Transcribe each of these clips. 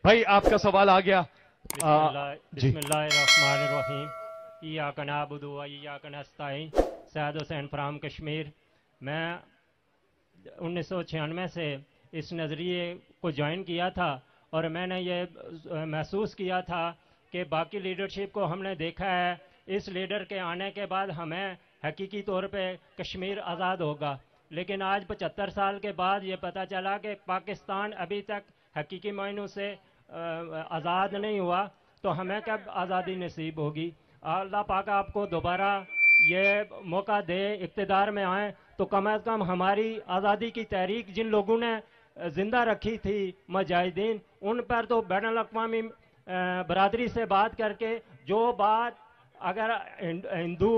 بھائی آپ کا سوال آ گیا. بسم اللہ الرحمن الرحیم. ایاک نعبد و ایاک نستعین. سعد حسین فرام کشمیر. میں 1996 سے اس نظریے کو جوائن کیا تھا اور میں نے یہ محسوس کیا تھا کہ باقی لیڈرشپ کو ہم نے دیکھا ہے، اس لیڈر کے آنے کے بعد ہمیں حقیقی طور پہ کشمیر آزاد ہوگا، لیکن آج 75 سال کے بعد یہ پتہ چلا کہ پاکستان ابھی تک حقیقی معنوں سے آزاد نہیں ہوا، تو ہمیں کب آزادی نصیب ہوگی؟ اللہ پاک آپ کو دوبارہ یہ موقع دے، اقتدار میں آئیں تو کم از کم ہماری آزادی کی تحریک جن لوگوں نے زندہ رکھی تھی مجاہدین، ان پر تو بین الاقوامی برادری سے بات کر کے جو بات اگر ہندو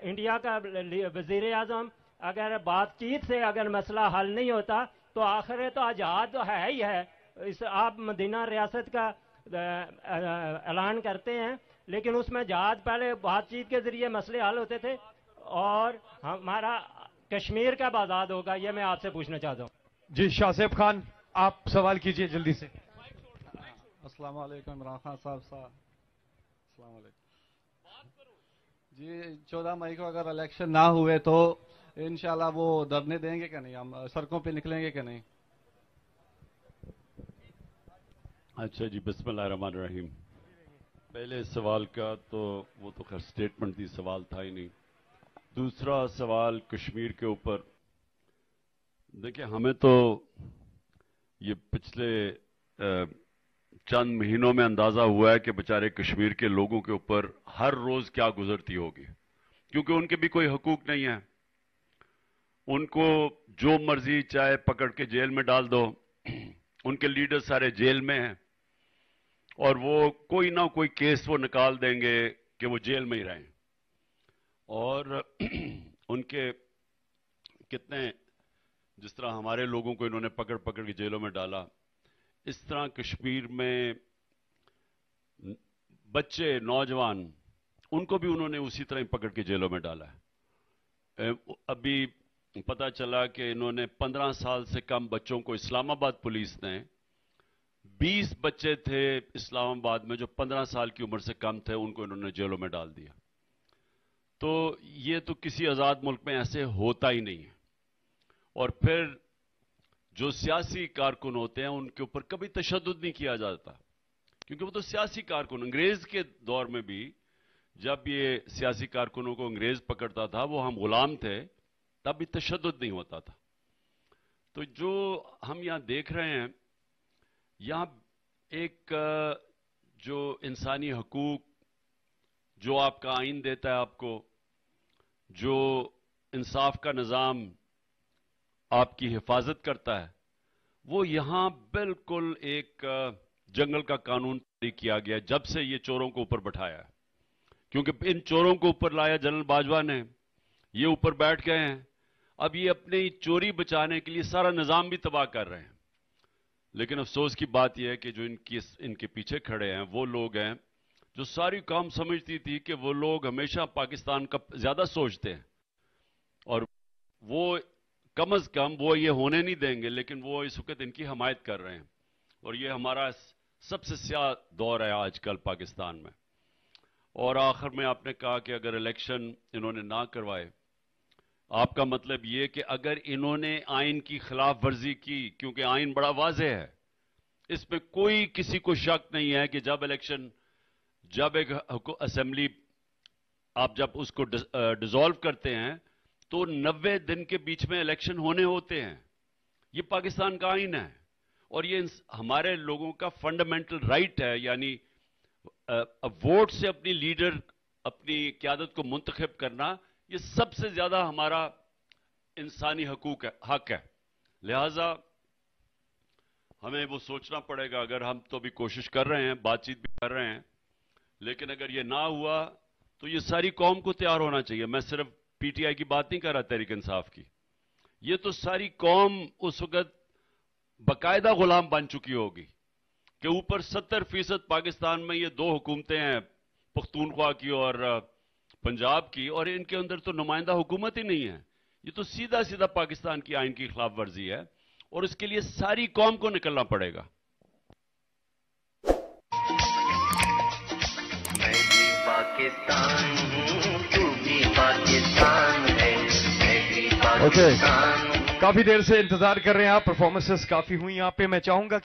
انڈیا کا وزیر اعظم اگر بات چیت سے اگر مسئلہ حل نہیں ہوتا تو آخر تو آزاد تو ہے ہی ہے. اس آپ مدینہ ریاست کا اعلان کرتے ہیں لیکن اس میں جہاد پہلے بات چیت کے ذریعے مسئلے حل ہوتے تھے، اور ہمارا کشمیر کب آزاد ہوگا یہ میں آپ سے پوچھنا چاہتا ہوں. جی شاہ زیب خان آپ سوال کیجئے جلدی سے. السلام علیکم عمران خان صاحب. السلام علیکم جی. 14 مئی کو اگر الیکشن نہ ہوئے تو انشاءاللہ وہ دھرنے دیں گے کہ نہیں، ہم سڑکوں پہ نکلیں گے کہ نہیں؟ اچھا جی، بسم اللہ الرحمن الرحیم. پہلے سوال کا تو وہ تو خیر سٹیٹمنٹ تھی، سوال تھا ہی نہیں. دوسرا سوال کشمیر کے اوپر، دیکھیں ہمیں تو یہ پچھلے چند مہینوں میں اندازہ ہوا ہے کہ بیچارے کشمیر کے لوگوں کے اوپر ہر روز کیا گزرتی ہوگی، کیونکہ ان کے بھی کوئی حقوق نہیں ہے. ان کو جو مرضی چاہے پکڑ کے جیل میں ڈال دو، ان کے لیڈر سارے جیل میں ہیں اور وہ کوئی نہ کوئی کیس وہ نکال دیں گے کہ وہ جیل میں ہی رہیں. اور ان کے کتنے، جس طرح ہمارے لوگوں کو انہوں نے پکڑ پکڑ کے جیلوں میں ڈالا، اس طرح کشمیر میں بچے نوجوان ان کو بھی انہوں نے اسی طرح پکڑ کے جیلوں میں ڈالا ہے. ابھی پتہ چلا کہ انہوں نے 15 سال سے کم بچوں کو، اسلام آباد پولیس نے 20 بچے تھے اسلام آباد میں جو 15 سال کی عمر سے کم تھے، ان کو انہوں نے جیلوں میں ڈال دیا. تو یہ تو کسی آزاد ملک میں ایسے ہوتا ہی نہیں ہے. اور پھر جو سیاسی کارکن ہوتے ہیں ان کے اوپر کبھی تشدد نہیں کیا جاتا، کیونکہ وہ تو سیاسی کارکن، انگریز کے دور میں بھی جب یہ سیاسی کارکنوں کو انگریز پکڑتا تھا، وہ ہم غلام تھے، تب بھی تشدد نہیں ہوتا تھا. تو جو ہم یہاں دیکھ رہے ہیں، یہاں ایک جو انسانی حقوق جو آپ کا آئین دیتا ہے، آپ کو جو انصاف کا نظام آپ کی حفاظت کرتا ہے، وہ یہاں بالکل ایک جنگل کا قانون جاری کیا گیا جب سے یہ چوروں کو اوپر بٹھایا ہے. کیونکہ ان چوروں کو اوپر لایا جنرل باجوہ نے، یہ اوپر بیٹھ گئے ہیں، اب یہ اپنی چوری بچانے کے لیے سارا نظام بھی تباہ کر رہے ہیں. لیکن افسوس کی بات یہ ہے کہ جو ان کے پیچھے کھڑے ہیں وہ لوگ ہیں جو ساری قوم سمجھتی تھی کہ وہ لوگ ہمیشہ پاکستان کا زیادہ سوچتے ہیں اور وہ کم از کم وہ یہ ہونے نہیں دیں گے، لیکن وہ اس وقت ان کی حمایت کر رہے ہیں. اور یہ ہمارا سب سے سیاہ دور ہے آج کل پاکستان میں. اور آخر میں آپ نے کہا کہ اگر الیکشن انہوں نے نہ کروائے، آپ کا مطلب یہ کہ اگر انہوں نے آئین کی خلاف ورزی کی، کیونکہ آئین بڑا واضح ہے، اس پہ کوئی کسی کو شک نہیں ہے کہ جب ایک اسمبلی آپ جب اس کو ڈیزالو کرتے ہیں تو 90 دن کے بیچ میں الیکشن ہونے ہوتے ہیں. یہ پاکستان کا آئین ہے اور یہ ہمارے لوگوں کا فنڈامنٹل رائٹ ہے، یعنی ووٹ سے اپنی لیڈر، اپنی قیادت کو منتخب کرنا، یہ سب سے زیادہ ہمارا انسانی حق ہے. لہذا ہمیں وہ سوچنا پڑے گا. اگر ہم تو بھی کوشش کر رہے ہیں، بات چیت بھی کر رہے ہیں، لیکن اگر یہ نہ ہوا تو یہ ساری قوم کو تیار ہونا چاہیے. میں صرف پی ٹی آئی کی بات نہیں کر رہا، تحریک انصاف کی. یہ تو ساری قوم اس وقت باقاعدہ غلام بن چکی ہوگی کہ اوپر 70% پاکستان میں یہ 2 حکومتیں ہیں، پختونخوا کی اور پنجاب کی، اور ان کے اندر تو نمائندہ حکومت ہی نہیں ہے. یہ تو سیدھا پاکستان کی آئین کی خلاف ورزی ہے. اور اس کے لیے ساری قوم کو نکلنا پڑے گا. میں بھی پاکستان ہوں، تو بھی پاکستان ہے، میں بھی پاکستان ہوں. کافی دیر سے انتظار کر رہے ہیں آپ، پرفارمنسز کافی ہوئی یہاں پہ. میں چاہوں گا